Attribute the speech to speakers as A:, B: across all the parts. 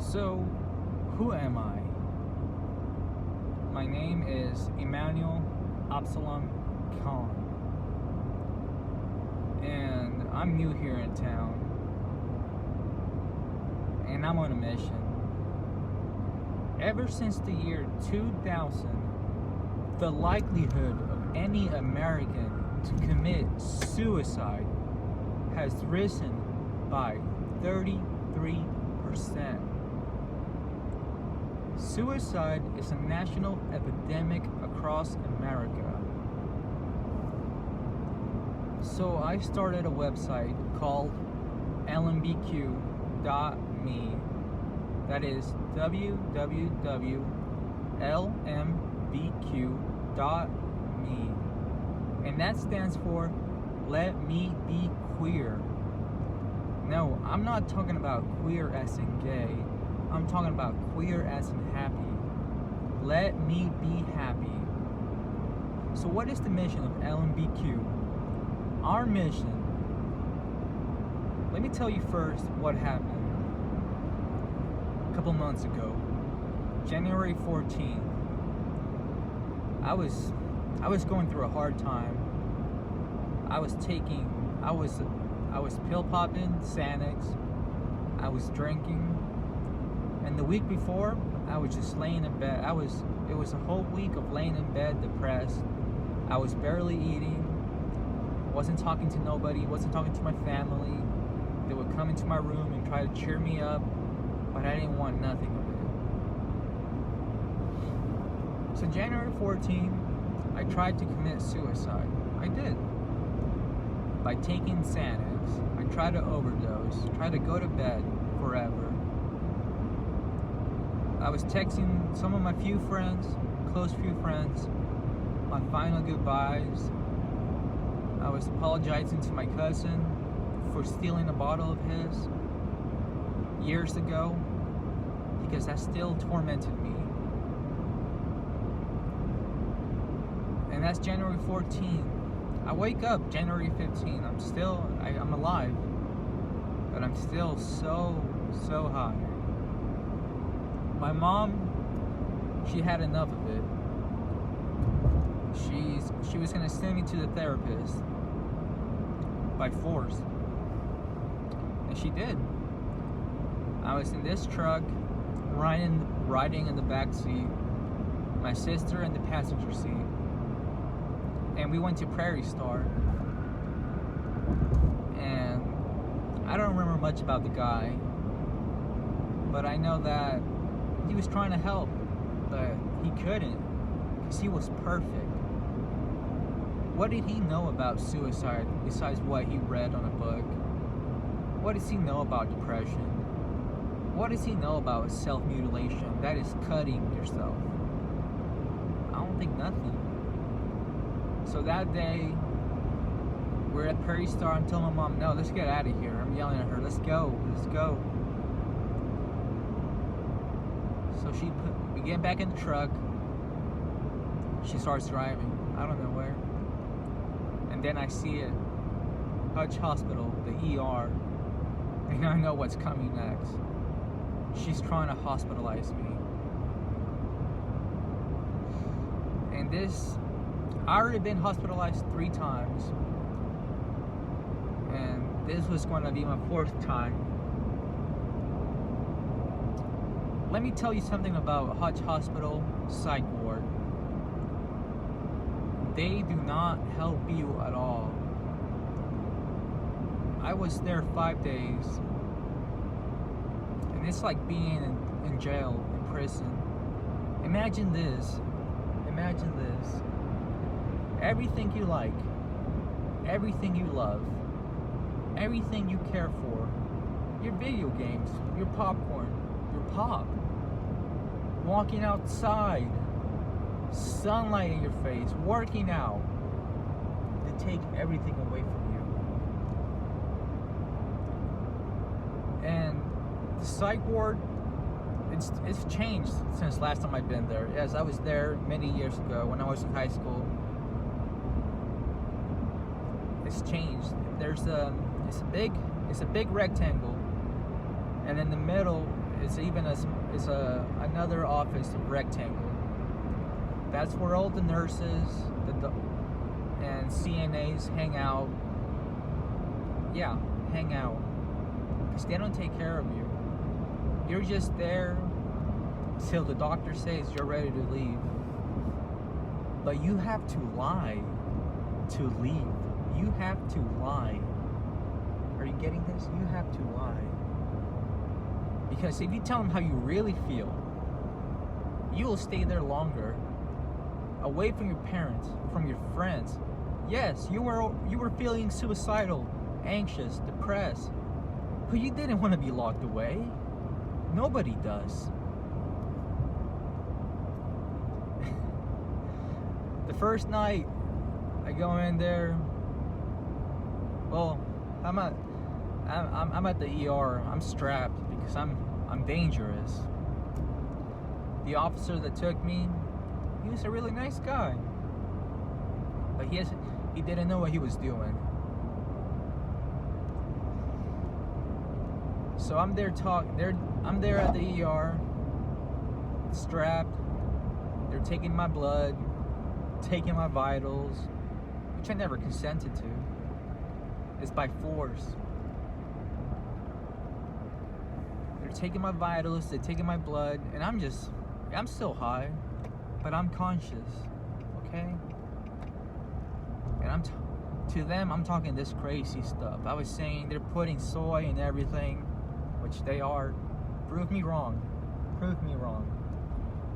A: So, who am I? My name is Emmanuel Absalom Khan, and I'm new here in town, and I'm on a mission. Ever since the year 2000, the likelihood of any American to commit suicide has risen by 33%. Suicide is a national epidemic across America. So I started a website called LMBQ.me. That is www.lmbq.me. And that stands for Let Me Be Queer. No, I'm not talking about queer as in gay. I'm talking about queer as in happy. Let me be happy. So what is the mission of LMBQ? Our mission, let me tell you first what happened a couple months ago. January 14th. I was going through a hard time. I was pill popping, Xanax. I was drinking. And the week before, I was just laying in bed. It was a whole week of laying in bed, depressed. I was barely eating. Wasn't talking to nobody. Wasn't talking to my family. They would come into my room and try to cheer me up, but I didn't want nothing of it. So January 14th, I tried to commit suicide. I did. By taking Xanax. I tried to overdose. Tried to go to bed forever. I was texting some of my few friends, close few friends, my final goodbyes. I was apologizing to my cousin for stealing a bottle of his years ago, because that still tormented me. And that's January 14th. I wake up January 15th. I'm alive, but I'm still so high. My mom, she had enough of it. She was gonna send me to the therapist by force, and she did. I was in this truck, riding in the back seat, my sister in the passenger seat, and we went to Prairie Star. And I don't remember much about the guy, but I know that he was trying to help, but he couldn't, because he was perfect. What did he know about suicide besides what he read on a book? What does he know about depression? What does he know about self-mutilation? That is cutting yourself. I don't think nothing. So that day, we're at Prairie Star. I'm telling my mom, no, let's get out of here. I'm yelling at her, let's go. So we get back in the truck. She starts driving. I don't know where. And then I see it. Hutch Hospital, the ER. And I know what's coming next. She's trying to hospitalize me. And I already been hospitalized 3 times. And this was going to be my 4th time. Let me tell you something about Hutch Hospital Psych Ward. They do not help you at all. I was there 5 days. And it's like being in jail, in prison. Imagine this. Everything you like, everything you love, everything you care for, your video games, your popcorn, your pop, walking outside, sunlight in your face, working out, they take everything away from you. And the psych ward, it's changed since last time I've been there. Yes, I was there many years ago when I was in high school. It's changed. It's a big rectangle, and in the middle another office, a rectangle. That's where all the nurses and CNAs hang out. Yeah, hang out. Because they don't take care of you. You're just there till the doctor says you're ready to leave. But you have to lie to leave. You have to lie. Are you getting this? You have to lie. Because if you tell them how you really feel, you will stay there longer. Away from your parents, from your friends. Yes, you were feeling suicidal, anxious, depressed. But you didn't want to be locked away. Nobody does. The first night I go in there, well, I'm at the ER. I'm strapped because I'm dangerous. The officer that took me, he was a really nice guy, but he didn't know what he was doing. So I'm there at the ER, strapped. They're taking my blood, taking my vitals, which I never consented to. It's by force. They're taking my vitals, they're taking my blood, and I'm still high, but I'm conscious, okay? And to them, I'm talking this crazy stuff. I was saying they're putting soy in everything, which they are. Prove me wrong. Prove me wrong.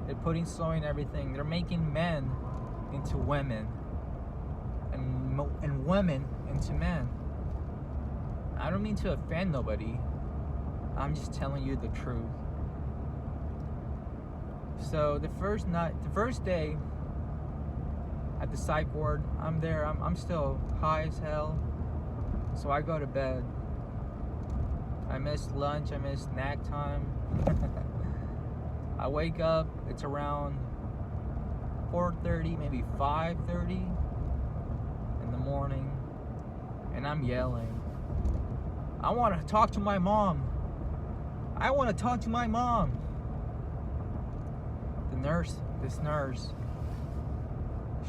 A: They're putting soy in everything. They're making men into women, and women into men. I don't mean to offend nobody. I'm just telling you the truth. So the first day at the psych ward, I'm there. I'm still high as hell. So I go to bed. I missed lunch. I missed snack time. I wake up. It's around 4:30, maybe 5:30 in the morning, and I'm yelling. I want to talk to my mom. I want to talk to my mom. This nurse,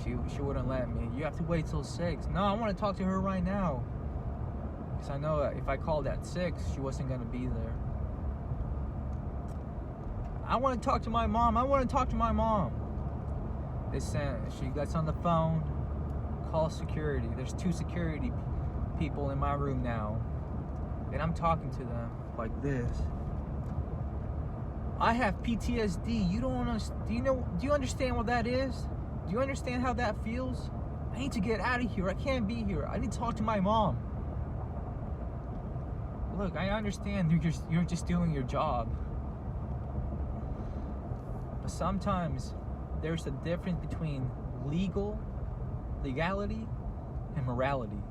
A: she wouldn't let me. You have to wait till 6. No, I want to talk to her right now. Because I know if I called at 6, she wasn't going to be there. I want to talk to my mom. I want to talk to my mom. She gets on the phone, calls security. There's 2 security people in my room now. And I'm talking to them like this. I have PTSD. Do you understand what that is? Do you understand how that feels? I need to get out of here. I can't be here. I need to talk to my mom. Look, I understand you're just doing your job. But sometimes there's a difference between legality and morality.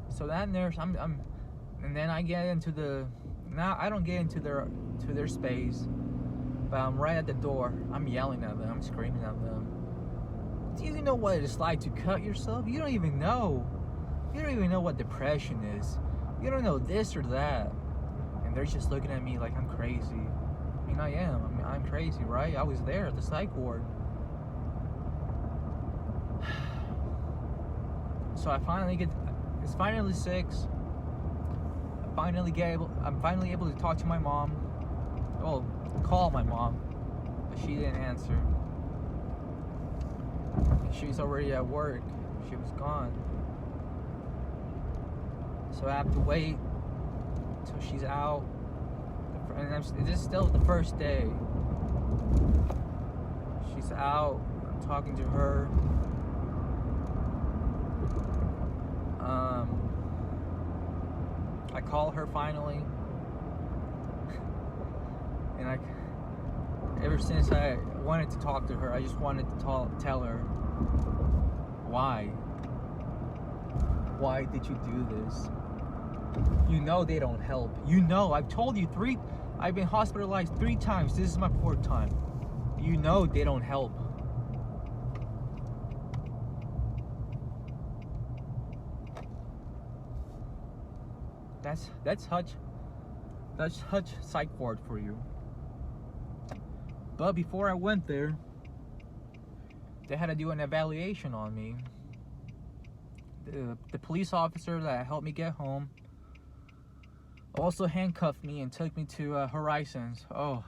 A: So that nurse, and then I get into I don't get into their space, but I'm right at the door. I'm yelling at them. I'm screaming at them. Do you know what it's like to cut yourself? You don't even know. You don't even know what depression is. You don't know this or that. And they're just looking at me like I'm crazy. I mean, I am. I'm crazy, right? I was there at the psych ward. So it's finally 6. I'm finally able to talk to my mom. Well, call my mom, but she didn't answer. She's already at work. She was gone. So I have to wait till she's out. And this is still the first day. She's out. I'm talking to her. I call her finally, and ever since I wanted to talk to her, I just wanted to tell her why did you do this? You know they don't help. You know, I've told you I've been hospitalized 3 times. This is my 4th time. You know they don't help. That's such That's such psych ward for you. But before I went there, they had to do an evaluation on me. The police officer that helped me get home also handcuffed me and took me to Horizons. Oh,